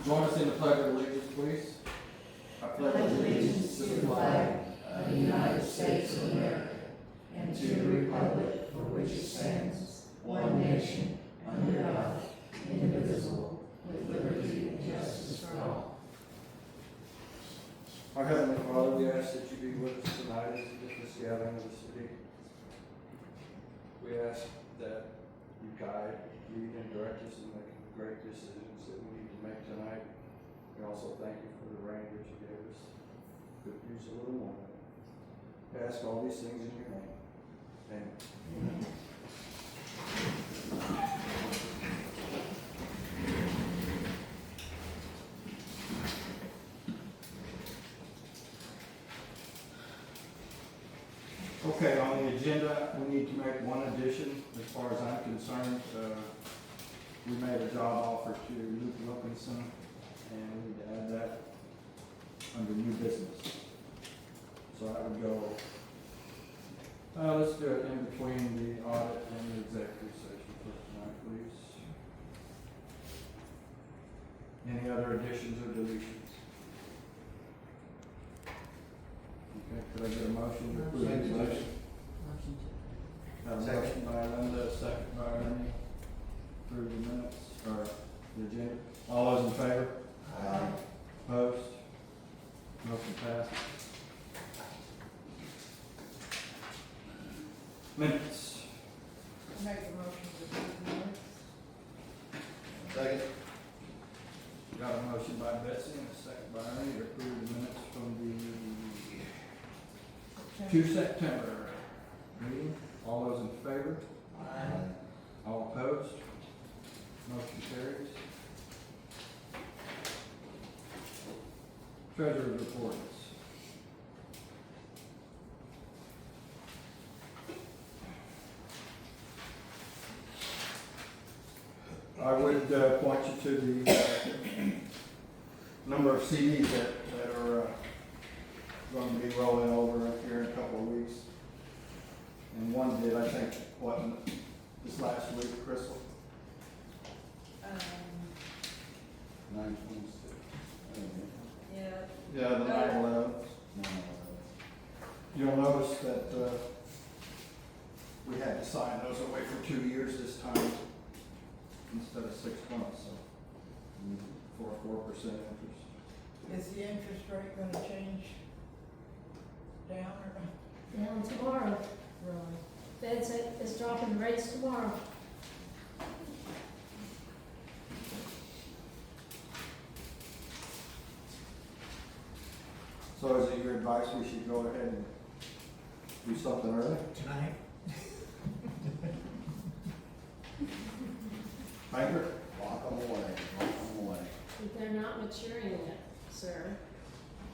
Join us in the pledge of allegiance, please. I pledge allegiance to the flag of the United States of America and to the republic for which it stands, one nation, under God, indivisible, with liberty and justice for all. Our Heavenly Father, we ask that you be with us tonight as we get this gathering of the city. We ask that you guide, lead, and direct us in making the great decisions that we need to make tonight. We also thank you for the rain that you gave us. Could use a little more. We ask all these things in your name. Amen. Okay, on the agenda, we need to make one addition. As far as I'm concerned, we made a job offer to Luke Wilkinson, and we need to add that under new business. So I would go, let's do it in between the audit and the executive session for tonight, please. Any other additions or deletions? Okay, could I get a motion to approve? Motion Got a motion by Linda, second by Ernie. Approve the minutes, or the agenda. All those in favor? Aye. Opposed? Motion passed. Minutes. Make a motion to approve the minutes. Second. Got a motion by Betsy and a second by Ernie to approve the minutes from the 2 September meeting. All those in favor? Aye. All opposed? Motion carries. Treasurer's reports. I would point you to the number of CDs that are going to be rolling over here in a couple of weeks. And one did, I think, this last week, Crystal? 9/26. Yeah. Yeah, the 9/11. You'll notice that we had to sign those away for 2 years this time instead of 6 months, so for a 4% interest. Is the interest rate gonna change down or? Down tomorrow. Really? Fed said it's dropping rates tomorrow. So is it your advice we should go ahead and do something early? Tonight? Banker? Lock them away, lock them away. If they're not maturing yet, sir,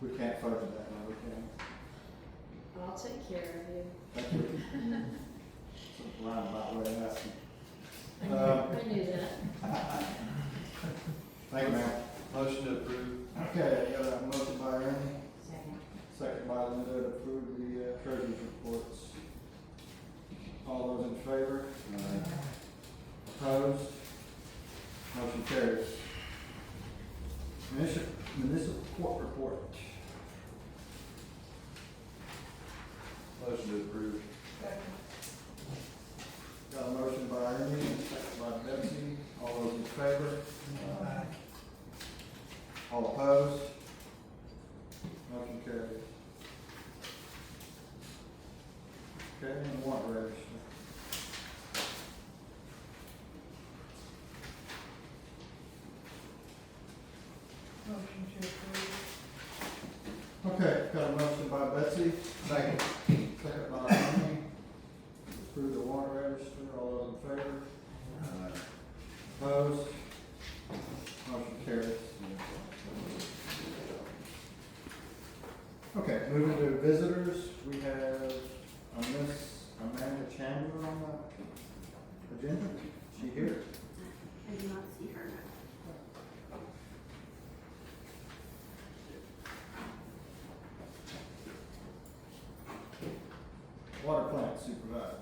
We can't fudge that now, we can. I'll take care of you. Thank you. It's a roundabout way of asking. I knew that. Thank you, ma'am. Motion to approve. Okay, I got a motion by Ernie, Second. second by Linda to approve the treasurer's reports. All those in favor? Opposed? Motion carries. Municipal court report. Motion to approve. Got a motion by Ernie, second by Betsy. All those in favor? All opposed? Motion carries. Okay, and warrant register. Motion to approve. Okay, got a motion by Betsy, Second. second by Ernie. Approve the warrant register. All those in favor? Opposed? Motion carries. Okay, moving to visitors, we have Miss Amanda Chandler on the agenda. Is she here? I do not see her. Water plant supervisor.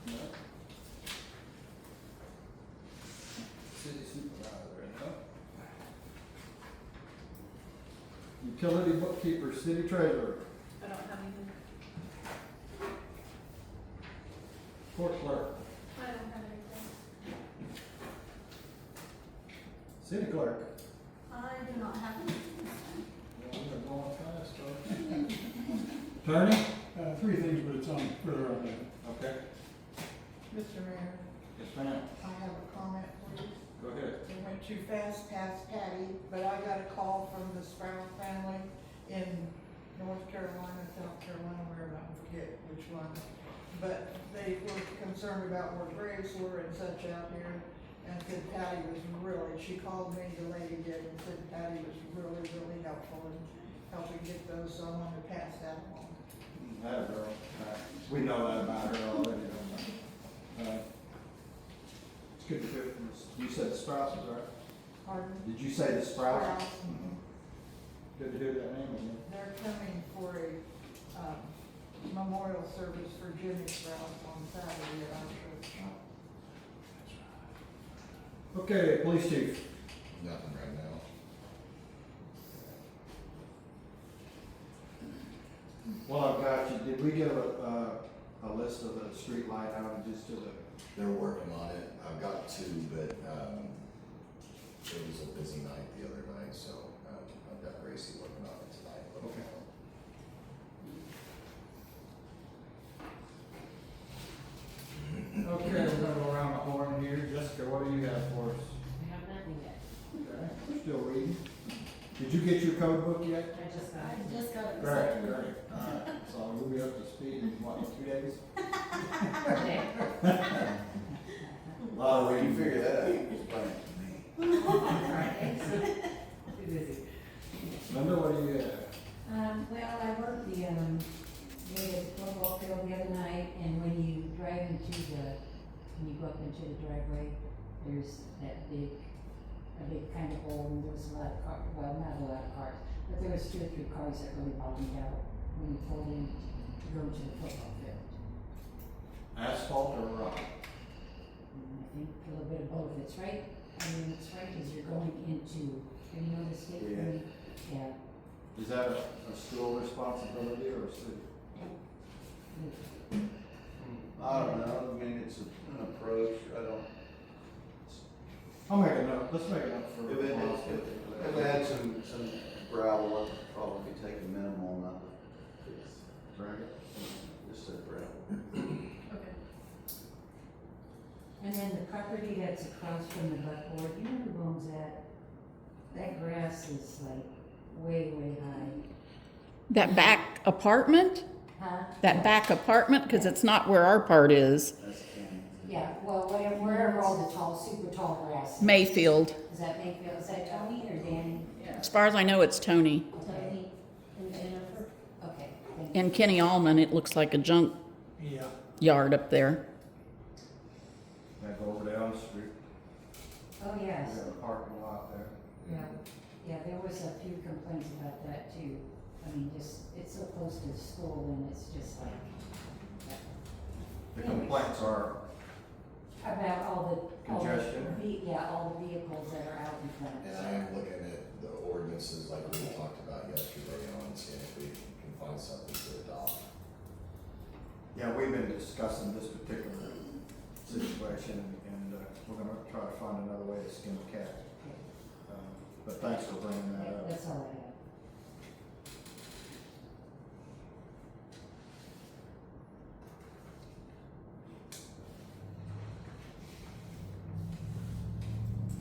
No? City supervisor, no? Utility bookkeeper, city treasurer, I don't have anything. court clerk, I don't have anything. city clerk. I do not have anything this time. Well, we're going fast, Attorney? Three things, but it's on further on that. Okay. Mr. Mayor, Yes, ma'am. I have a comment, please. Go ahead. It went too fast past Patty, but I got a call from the Sproul family in North Carolina, South Carolina, wherever, I forget which one. But they were concerned about where graves were and such out here, and said Patty was really, she called me, the lady did, and said Patty was really, really helpful in helping get those, so I wanted to pass that along. That girl. We know that about her already, don't we? It's good to hear from us. You said the Sprouts, right? Pardon? Did you say the Sprouts? Sprouts. Good to hear that name again. They're coming for a, memorial service for Jimmy Sprouse on Saturday at our church. Okay, police chief. Nothing right now. Well, I've got you. Did we get a list of the street light outages to the? They're working on it. I've got two, but, it was a busy night the other night, so, I've got Gracie working on it tonight. Okay. Okay, we're gonna go around the horn here. Jessica, what do you have for us? I have nothing yet. Okay, we're still reading. Did you get your code book yet? I just got I it. just got it this Great, afternoon. great. Alright, so we'll be up to speed in what, 2 days? Okay. Well, when you figure that out, you can explain it to me. Alright, so, too busy. Linda, what do you have? Well, I worked the football field the other night, and when you drive into when you go up into the driveway, there's a big kind of hole, and there was a lot of cars, well, not a lot of cars, but there was 2 or 3 cars that really bottomed out when you pulled in to go to the football field. Asphalt or rock? And I think a little bit of both, it's right, I mean, it's right as you're going into, have you noticed it? Yeah. Yeah. Is that a school responsibility or a city? I don't know, I mean, it's an approach, I don't, I'll make a note, let's make a note for. if it had some gravel, I'd probably be taking minimal, not Drag it. just a gravel. Okay. And then the property that's across from the buckboard, you know who owns that? That grass is like way, way high. That back apartment? Huh? That back apartment, because it's not where our part is. That's county. Yeah, well, wherever all the tall, super tall grass is. Mayfield. Is that Mayfield, is that Tony or Danny? As far as I know, it's Tony. Tony and Jennifer? Okay, thank you. In Kenny Allman, it looks like a junk Yeah. yard up there. That go over down the street. Oh, We yes, have a parking lot there. yeah, there was a few complaints about that too. I mean, just, it's so close to school and it's just like. The complaints are, About all the. Congestion? All the vehicles that are out in front. And I am looking at the ordinances like we talked about yesterday on seeing if we can find something to adopt. yeah, we've been discussing this particular situation and we're gonna try to find another way to skin the cat. But thanks for bringing that up. That's all I have.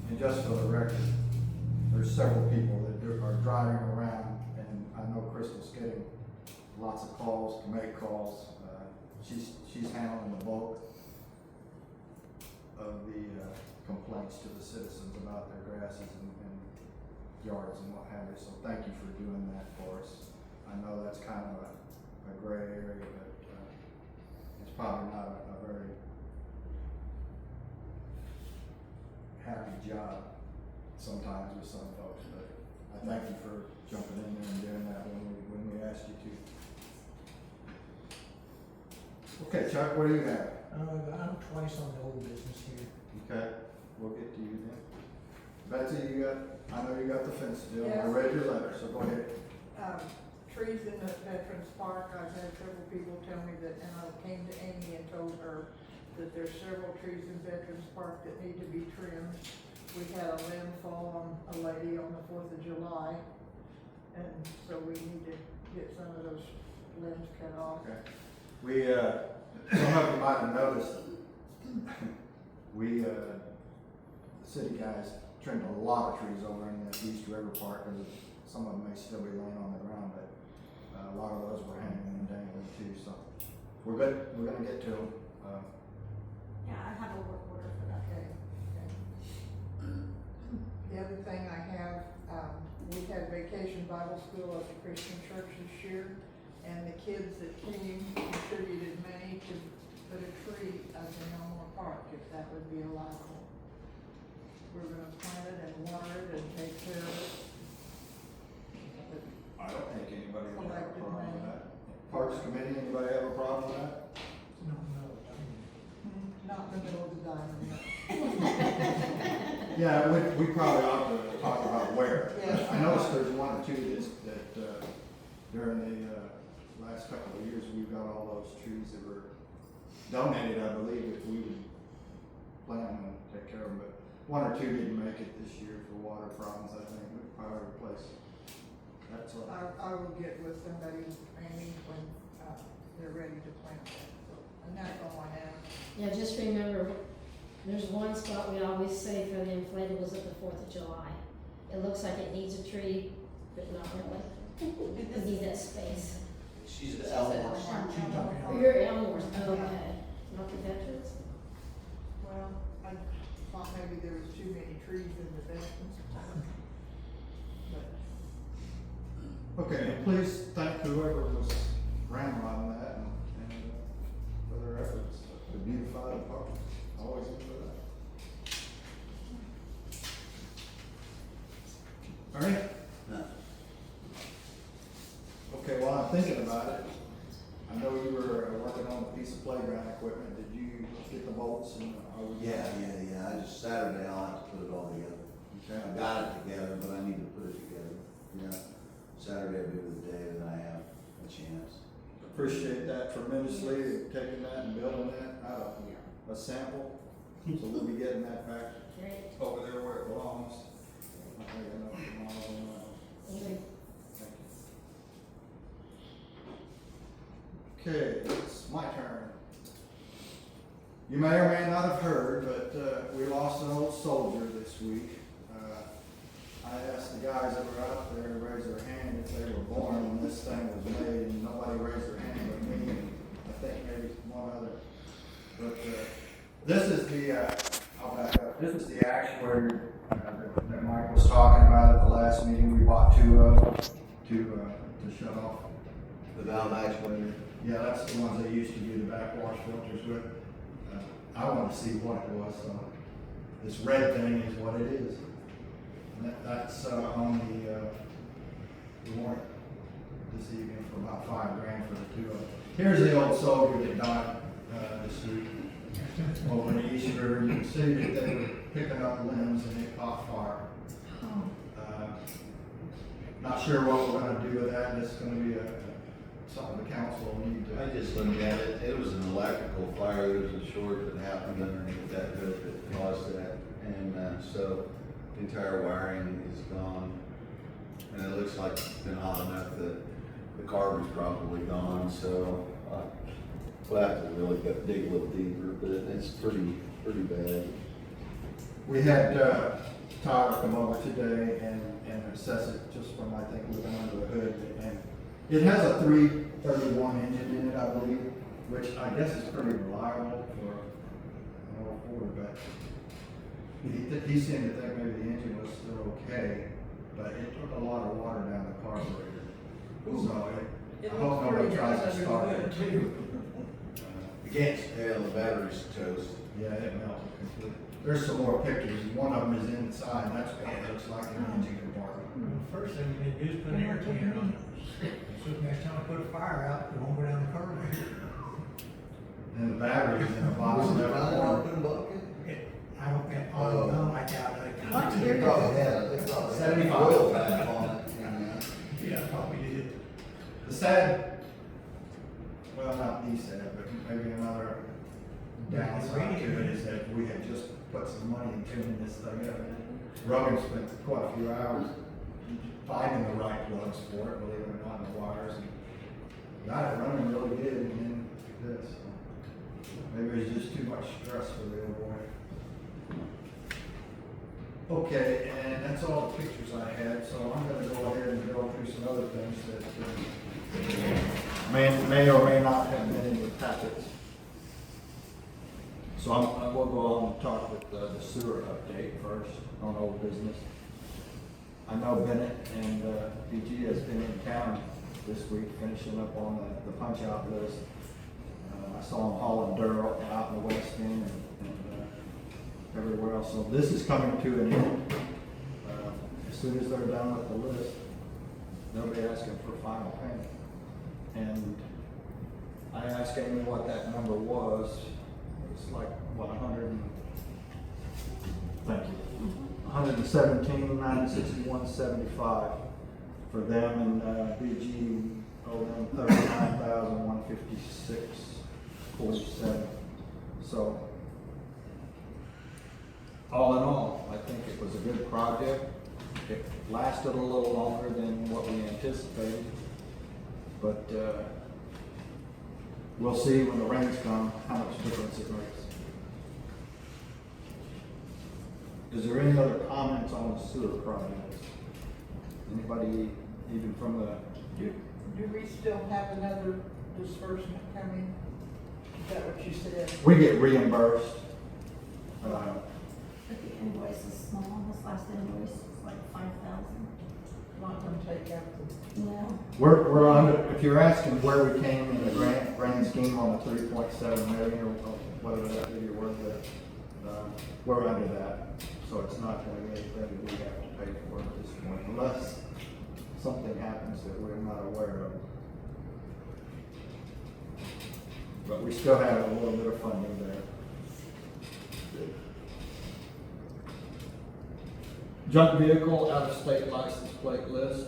And just for the record, there's several people that are driving around, and I know Crystal's getting lots of calls, to make calls. She's handling the bulk of the complaints to the citizens about their grasses and yards and what have you, so thank you for doing that for us. I know that's kind of a gray area, but it's probably not a very happy job sometimes with some folks, but I thank you for jumping in there and doing that when we asked you to. Okay, Chuck, what do you have? I'm twice on the old business here. Okay, we'll get to you then. Betsy, I know you got the fence deal, I Yes. read your letter, so go ahead. trees in the Veterans Park, I've had several people tell me that, and I came to Amy and told her that there's several trees in Veterans Park that need to be trimmed. We had a limb fall on a lady on the 4th of July, and so we need to get some of those limbs cut off. Okay. We, some of you might have noticed, we, the city guys trimmed a lot of trees over in the East River Park, and some of them may still be laying on the ground, but a lot of those were hanging and dangling too, so we're good, we're gonna get to them. Yeah, I have a work order for that. Okay. The other thing I have, we had Vacation Bible School at the Christian church this year, and the kids that came contributed money to put a tree up in Elmore Park, if that would be allowable. We're gonna plant it and water it and take care of it. I don't think anybody would have a Collected problem with money. that. Parks Committee, anybody have a problem with that? No. Not in the middle of the diamond. Yeah, we probably ought to talk about where. Yes. I noticed there's one or two that during the last couple of years, we've got all those trees that were donated, I believe, if we would plant them and take care of them, but one or two didn't make it this year for water problems, I think, we'd probably replace. That's all. I will get with somebody, Amy, when, they're ready to plant that, so, and that's all I have. Yeah, just remember, there's one spot we always say for the inflatables at the 4th of July. It looks like it needs a tree, but not really. It needs that space. She's at Elmore. Oh, you're at Elmore's, oh, okay. Not the veterans? Well, I thought maybe there was too many trees in the veterans park. But Okay, and please thank whoever was ramrodding that and for their efforts to beautify the park. Always into that. All right? No. Okay, while I'm thinking about it, I know you were working on a piece of playground equipment. Did you get the bolts and are we? Yeah. I just, Saturday I'll have to put it all together. Okay. I got it together, but I need to put it together. Yeah. Saturday will be the day that I have a chance. Appreciate that tremendously, taking that and building that out of a sample. So we'll be getting that back Great. over there where it belongs. I think I know it belongs on that one. Anyway, Thank you. Okay, it's my turn. You may or may not have heard, but we lost an old soldier this week. I asked the guys that were out there to raise their hand if they were born when this thing was made, and nobody raised their hand but me, and I think maybe one other. But this is the, I'll back up, this is the actuator that Mike was talking about at the last meeting. We bought two of them to shut off. The valve actuator. Yeah, that's the ones they used to do the backwash filters with. I want to see what it was, so this red thing is what it is. And that's on the warrant this evening for about $5,000 for the two of them. Here's the old soldier that died this week over in the East River. You can see that they were picking up limbs and it caught fire. Not sure what we're going to do with that. It's going to be something the council will need to. I just looked at it, it was an electrical fire, there was a short that happened underneath that hood that caused that, and, so the entire wiring is gone. And it looks like it's been hot enough that the carbon's probably gone, so, we'll have to really dig a little deeper, but it's pretty bad. We had Tyler come over today and assess it just from, I think, looking under the hood. And it has a 331 engine in it, I believe, which I guess is pretty reliable for an old Ford, but he seemed to think maybe the engine was still okay, but it took a lot of water down the carburetor. So I hope nobody tries to start it. Against, yeah, the battery's toast. Yeah, it melted completely. There's some more pictures. One of them is inside. That's what it looks like in the engine compartment. First thing you need to do is put an air tank on it. So next time I put a fire out, it won't go down the carburetor. And the battery's in a box. Was it never found warmed. out in bucket? I don't get all of them, I doubt it. They probably had, they probably had 75. oil back on it. Yeah, probably did. The sad, well, not the sad, but maybe another downside to it is that we had just put some money into tuning this thing up. Rogan spent quite a few hours finding the right plugs for it, believe it or not, in the wires. And got it running really good, and then this. So maybe it's just too much stress for the old boy. Okay, and that's all the pictures I had, so I'm gonna go ahead and go through some other things that may or may not have been in your packets. So I will go on and talk with the sewer update first on old business. I know Bennett and BG has been in town this week finishing up on the punch out list. I saw them hauling dirt out in the west end and everywhere else. So this is coming to an end. As soon as they're done with the list, they'll be asking for final payment. And I asked Amy what that number was. It's like, what, 117,961.75 for them, and BG owe them 39,156.47. So, all in all, I think it was a good project. It lasted a little longer than what we anticipated, but we'll see when the rains come how much difference it makes. Is there any other comments on the sewer projects? Anybody, even from the... Do we still have another disbursement coming? Is that what you said? We get reimbursed. But the invoice is small, this last invoice is like 5,000. Not gonna take out the, No. We're under, if you're asking where we came in the grand scheme on the 3.7 million or whatever that figure was, we're under that. So it's not going to be anything that we have to pay for at this point, unless something happens that we're not aware of. But we still have a little bit of funding there. Junk vehicle out of state license plate list.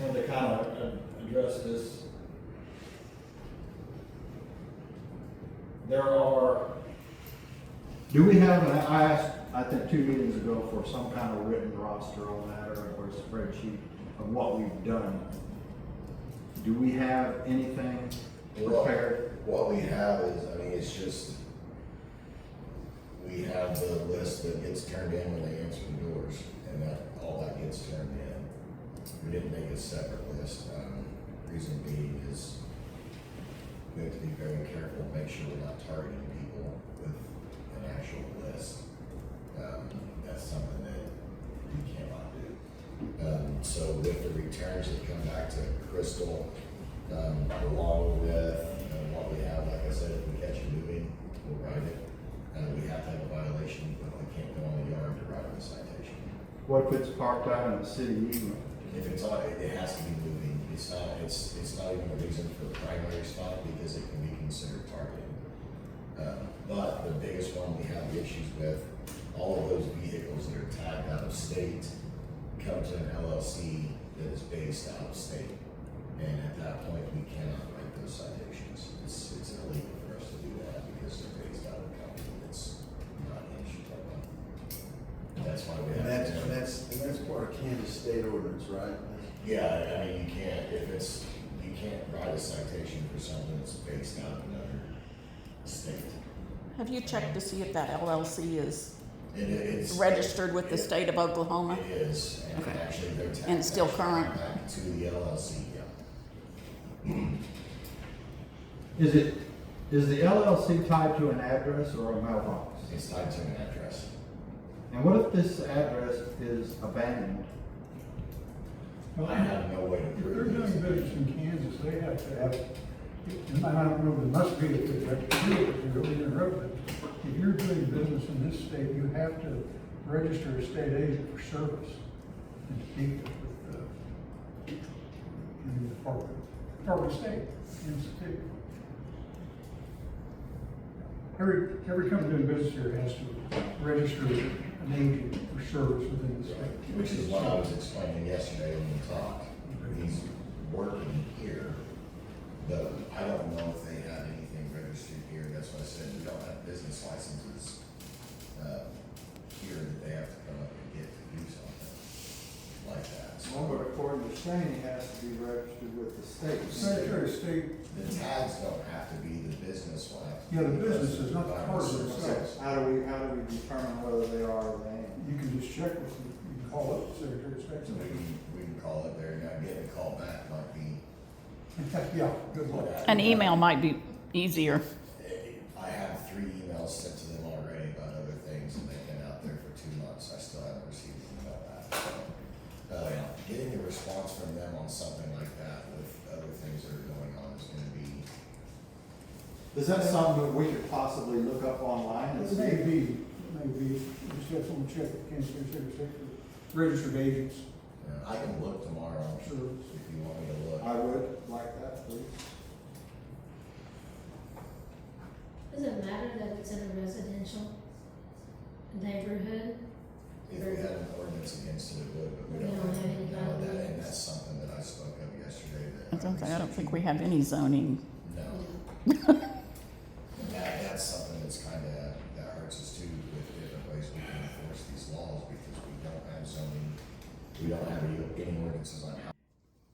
And to kind of address this, there are. Do we have, I asked, I think 2 meetings ago, for some kind of written roster on that or a spreadsheet of what we've done. Do we have anything prepared? What we have is, I mean, it's just, we have the list that gets turned in when they answer the doors, and all that gets turned in. We didn't make a separate list. Reason being is we have to be very careful, make sure we're not targeting people with an actual list. That's something that we cannot do. So with the returns that come back to Crystal, along with what we have, like I said, if we catch it moving, we'll write it. We have to have a violation, but we can't go on the yard to write a citation. What if it's parked out in the city easement? If it's on, it has to be moving. It's not even a reason for the primary stop because it can be considered targeting. But the biggest one we have issues with, all of those vehicles that are tagged out of state come to an LLC that is based out of state. And at that point, we cannot write those citations. It's illegal for us to do that because they're based out of a company that's not in Chetopa. That's why we have to. And that's part of Kansas state ordinance, right? Yeah, I mean, you can't write a citation for something that's based out of another state. Have you checked to see if that LLC is It's registered with the state of Oklahoma? It is, and Okay. actually their tax. And it's still actually current? went back to the LLC, yeah. Is the LLC tied to an address or a mailbox? It's tied to an address. And what if this address is abandoned? I have no way to If they're prove doing it. business in Kansas, they have to have, and I don't know, there must be, if they have to do it, if you're really interrupted. If you're doing business in this state, you have to register a state agent for service and speak with, in the Department of State, in the state. Every company doing business here has to register an agent for service within the state. Which is what I was explaining yesterday when we talked. he's working here, but I don't know if they have anything registered here. That's why I said we don't have business licenses, here that they have to come up and get to do something like that. So Well, but according to Shane, he has to be registered with the state. Secretary of State, the tags don't have to be, the business will have to. Yeah, the be business is not by part of it. themselves. How do we determine whether they are or they ain't? you can just check with them, you can call up the Secretary of State. So we can call it there, not getting a call back might be. Yeah, good luck. An email might be easier. I have 3 emails sent to them already about other things, and they've been out there for 2 months. I still haven't received anything about that. So, getting a response from them on something like that with other things that are going on is gonna be. Is that something that we could possibly look up online and It see? may be, just have someone check with Kansas City Secretary of State for registered agents. I can look tomorrow Sure. if you want me to look. I would like that, please. Does it matter that it's in a residential neighborhood? If we had an ordinance against it, it would, but we We don't don't have have any any of that, and guidelines. that's something that I spoke of yesterday that. I don't think we have any zoning. No. And that's something that's kinda, that hurts us too, with different ways we can enforce these laws, because we don't have zoning, we don't have any ordinances on how